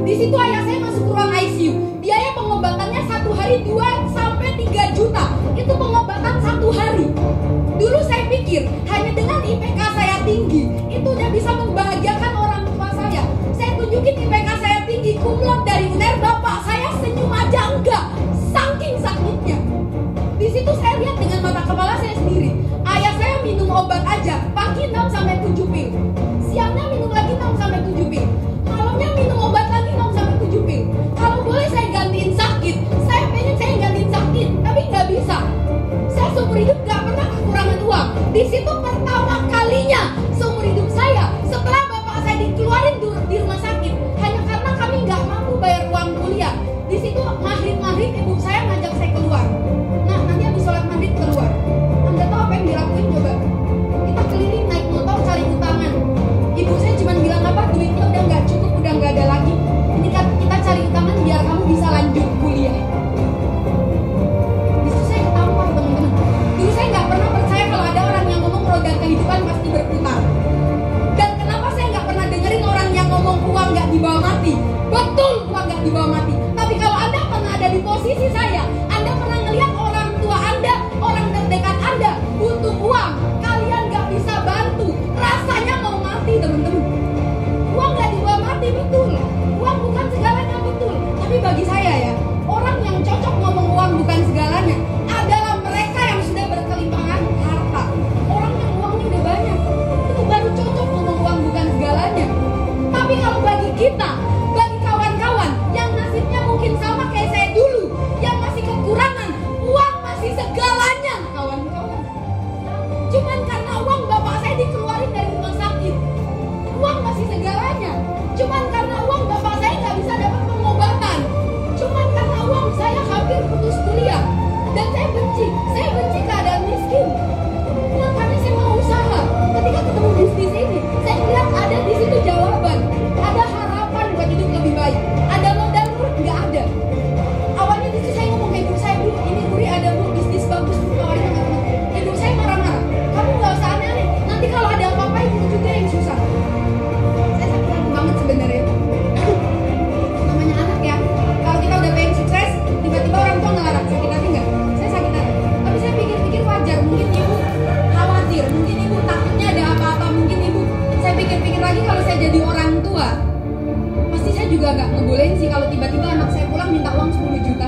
Di situ ayah saya masuk ke ruang ICU. Biaya pengobatannya 1 hari 2 sampai 3 juta. Itu pengobatan 1 hari. Dulu saya pikir hanya dengan IPK saya tinggi itu udah bisa membahagiakan orang tua saya. Saya tunjukin IPK saya tinggi, cum laude dari UNER, bapak saya senyum aja enggak, saking sakitnya. Di situ saya lihat dengan mata kepala saya sendiri. Ayah saya minum obat aja pagi 6 sampai 7 pil. Siangnya minum lagi 6 sampai 7 pil. Malamnya minum obat lagi 6 sampai 7 pil. Kalau boleh saya gantiin sakit, saya pengen saya gantiin sakit, tapi nggak bisa. Saya seumur hidup nggak pernah kekurangan uang. Di situ pertama kalinya seumur hidup saya setelah bapak saya dikeluarin di rumah sakit hanya karena kami nggak mampu bayar uang kuliah. Di situ maghrib ibu saya ngajak saya keluar. Nah, nanti habis sholat maghrib keluar. Anda tahu apa yang dilakuin coba? Kita keliling naik motor cari utangan. Ibu saya cuma bilang apa? Duitnya udah nggak cukup, udah nggak ada lagi. Ini kan kita cari utangan biar kamu bisa lanjut kuliah. Di situ saya ketawa teman-teman. Dulu saya nggak pernah percaya kalau ada orang yang ngomong roda kehidupan pasti berputar. Dan kenapa saya nggak pernah dengerin orang yang ngomong uang nggak dibawa mati? Betul, uang nggak dibawa mati. Tapi kalau Anda pernah ada di posisi saya, Anda pernah ngelihat orang tua Anda, orang terdekat Anda butuh uang, kalian nggak bisa bantu, rasanya mau mati teman-teman. Uang nggak dibawa mati, betul. Uang bukan segalanya, betul. Tapi bagi saya ya, orang yang cocok ngomong uang bukan segalanya adalah mereka yang sudah berkelimpahan harta. Orang yang uangnya udah banyak, itu baru cocok ngomong uang bukan segalanya. Tapi kalau bagi kita, bagi kawan-kawan yang nasibnya mungkin sama kayak saya dulu, yang masih kekurangan, uang masih segalanya kawan-kawan. Cuman karena uang bapak saya dikeluarin dari rumah sakit, uang masih segalanya. Cuman karena uang bapak saya nggak bisa dapat pengobatan. Cuman karena uang saya hampir putus kuliah. Dan saya benci keadaan miskin. Makanya saya mau usaha. Ketika ketemu bisnis ini, saya lihat ada di situ jawaban, ada harapan buat hidup lebih baik. Ada modal nggak ada. Awalnya di situ saya ngomong ke ibu saya, Bu, ini Buri ada Bu bisnis bagus Bu, tawarin teman-teman. Ibu saya marah-marah. Kamu nggak usah aneh-aneh. Nanti kalau ada apa-apa ibu juga yang susah. Saya sakit hati banget sebenarnya. Namanya anak ya. Kalau kita udah pengen sukses, tiba-tiba orang tua ngelarang, sakit hati nggak? Saya sakit hati. Tapi saya pikir-pikir wajar. Mungkin ibu khawatir, mungkin ibu takutnya ada apa-apa, mungkin ibu. Saya pikir-pikir lagi kalau saya jadi orang tua, pasti saya juga nggak ngebolehin sih kalau tiba-tiba anak saya pulang minta uang 10 juta.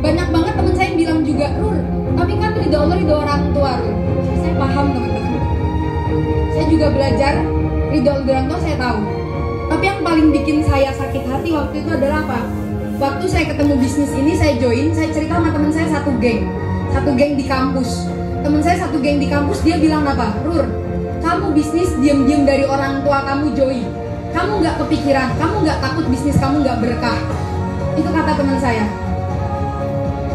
Banyak banget teman saya yang bilang juga, Rur, tapi kan ridho Allah ridho orang tua, Rur. Saya paham teman-teman. Saya juga belajar ridho orang tua, saya tahu. Tapi yang paling bikin saya sakit hati waktu itu adalah apa? Waktu saya ketemu bisnis ini, saya join, saya cerita sama teman saya satu geng di kampus. Teman saya satu geng di kampus, dia bilang apa? Rur, kamu bisnis diem-diem dari orang tua kamu join. Kamu nggak kepikiran, kamu nggak takut bisnis kamu nggak berkah. Itu kata teman saya.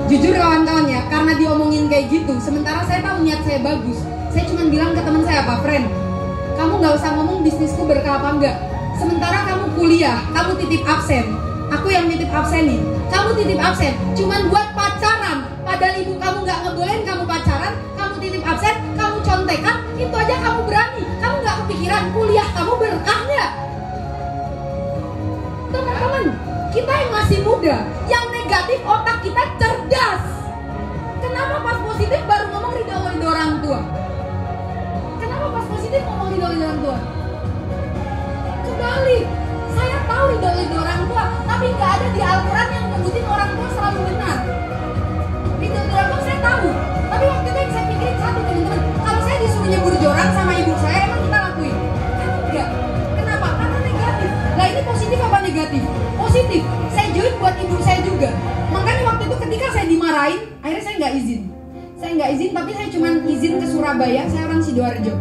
Jujur kawan-kawan ya, karena diomongin kayak gitu, sementara saya tahu niat saya bagus, saya cuma bilang ke teman saya, apa, friend, kamu nggak usah ngomong bisnisku berkah apa enggak. Sementara kamu kuliah, kamu titip absen, aku yang titip absen nih. Kamu titip absen, cuman buat pacaran, padahal ibu kamu nggak ngebolehin kamu pacaran, kamu titip absen, kamu contekan, itu aja kamu berani. Kamu nggak kepikiran kuliah kamu berkah nggak? Teman-teman, kita yang masih muda, yang negatif otak kita cerdas. Kenapa pas positif baru ngomong ridho orang tua? Kenapa pas positif ngomong ridho orang tua? Kebalik, saya tahu ridho orang tua, tapi nggak ada di Al-Quran yang nyebutin orang tua selalu benar. Ridho orang tua saya tahu, tapi waktu itu yang saya pikirin satu teman-teman, kalau saya disuruh nyebur joran sama ibu saya, emang kita lakuin? Kan enggak. Kenapa? Karena negatif. Nah ini positif apa negatif? Positif. Saya join buat ibu saya juga. Makanya waktu itu ketika saya dimarahin, akhirnya saya nggak izin. Saya nggak izin, tapi saya cuma izin ke Surabaya. Saya orang Sidoarjo.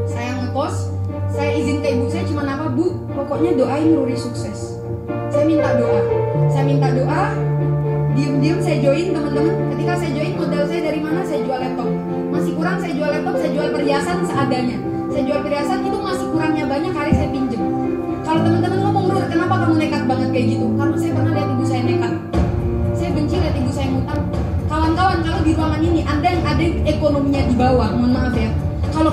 Saya ngekos. Saya izin ke ibu saya cuma apa, Bu? Pokoknya doain Ruri sukses. Saya minta doa. Diem-diem saya join teman-teman. Ketika saya join, modal saya dari mana? Saya jual laptop. Masih kurang, saya jual laptop. Saya jual perhiasan seadanya. Saya jual perhiasan itu masih kurangnya banyak, hari saya pinjem. Kalau teman-teman ngomong, Rur, kenapa kamu nekat banget kayak gitu? Karena saya pernah lihat ibu saya nekat. Saya benci lihat ibu saya ngutang. Kawan-kawan, kalau di ruangan ini Anda yang ada ekonominya di bawah, mohon maaf ya. Kalau